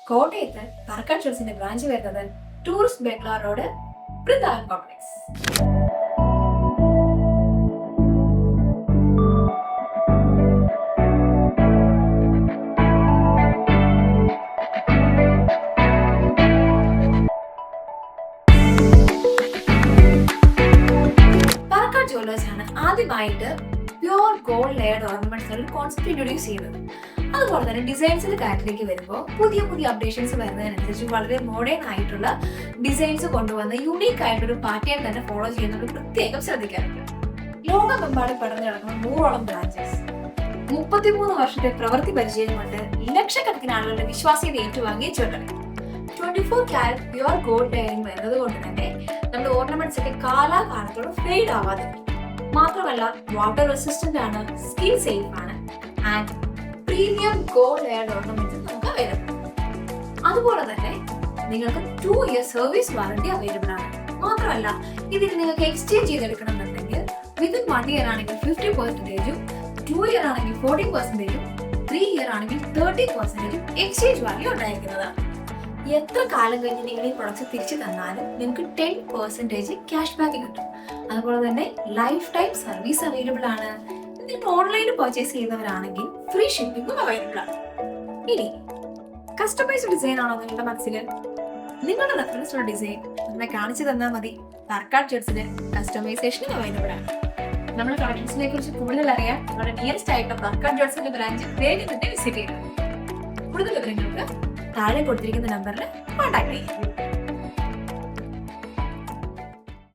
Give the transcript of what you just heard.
കോട്ടയത്ത് പറക്കാട്ട് ജുവൽസിന്റെ ബ്രാഞ്ച് വരുന്നത് tourist bungalow road Bridal complex. Parakkat jewellers ആണ് ആദ്യമായിട്ട് പ്യൂർ ഗോൾഡ് ലെയർഡ് ഓർണമെന്റ്സ് ഒരു കോൺസെപ്റ്റ് ഇൻട്രൊഡ്യൂസ് ചെയ്തത്. അതുപോലെ തന്നെ ഡിസൈൻസിന്റെ കാര്യത്തിലേക്ക് വരുമ്പോൾ പുതിയ അപ്ഡേഷൻസ് വരുന്നതിനനുസരിച്ച് വളരെ മോഡേൺ ആയിട്ടുള്ള ഡിസൈൻസ് കൊണ്ടുവന്ന് യൂണീക്ക് ആയിട്ടൊരു പാറ്റേൺ തന്നെ ഫോളോ ചെയ്യുന്നത് പ്രത്യേകം ശ്രദ്ധിക്കാറുണ്ട്. ലോകമെമ്പാടും പടർന്നു കിടക്കുന്ന 100ഓളം ബ്രാഞ്ചസ്, 33 വർഷത്തെ പ്രവൃത്തി പരിചയം കൊണ്ട് ലക്ഷക്കണക്കിന് ആളുകളുടെ വിശ്വാസ്യത ഏറ്റുവാങ്ങിയ jewellery. 24 carrot pure gold layering വരുന്നത് കൊണ്ട് തന്നെ നമ്മുടെ ഓർണമെന്റ്സ് ഒക്കെ കാലാകാലത്തോടെ ഫെയ്ഡ് ആവാതെ, മാത്രമല്ല വാട്ടർ റെസിസ്റ്റന്റ് ആണ്, സ്കിൻ സേഫ് ആണ് and premium gold layered ornaments നമുക്ക് അവൈലബിൾ. അതുപോലെ തന്നെ നിങ്ങൾക്ക് 2 ഇയർ സർവീസ് വാറന്റി അവൈലബിൾ ആണ്. മാത്രമല്ല ഇതിന് നിങ്ങൾക്ക് എക്സ്ചേഞ്ച് ചെയ്തെടുക്കണമെന്നുണ്ടെങ്കിൽ വിത്തിൻ 1 ഇയർ ആണെങ്കിൽ 50%, 2 ഇയർ ആണെങ്കിൽ 40%, 3 ഇയർ ആണെങ്കിൽ 30% എക്സ്ചേഞ്ച് വാല്യൂ ഉണ്ടായിരിക്കുന്നതാണ്. എത്ര കാലം കഴിഞ്ഞ് നിങ്ങൾ ഈ പ്രൊഡക്ട്സ് തിരിച്ചു തന്നാലും നിങ്ങൾക്ക് 10% ക്യാഷ് ബാക്ക് കിട്ടും. അതുപോലെ തന്നെ ലൈഫ് ടൈം സർവീസ് അവൈലബിൾ ആണ്. ഇതിപ്പോൾ ഓൺലൈനിൽ പർച്ചേസ് ചെയ്യുന്നവരാണെങ്കിൽ ഫ്രീ ഷിപ്പിംഗും അവൈലബിൾ ആണ്. ഇനി കസ്റ്റമൈസ്ഡ് ഡിസൈൻ ആണോ നിങ്ങളുടെ മനസ്സിൽ? നിങ്ങളുടെ റെഫറൻസുള്ള ഡിസൈൻ നമ്മളെ കാണിച്ചു തന്നാൽ മതി. പാർക്കാട്ട് ജുവൽസിന് കസ്റ്റമൈസേഷനും അവൈലബിൾ ആണ്. നമ്മുടെ കളക്ഷൻസിനെ കുറിച്ച് കൂടുതൽ അറിയാൻ നമ്മുടെ നിയറസ്റ്റ് ആയിട്ടുള്ള പാർക്കാട്ട് ജുവൽസിന്റെ ബ്രാഞ്ച് വേഗം തന്നെ വിസിറ്റ് ചെയ്യുക. കൂടുതൽ വിവരങ്ങൾക്ക് താഴെ കൊടുത്തിരിക്കുന്ന നമ്പറിൽ കോൺടാക്ട് ചെയ്യുക.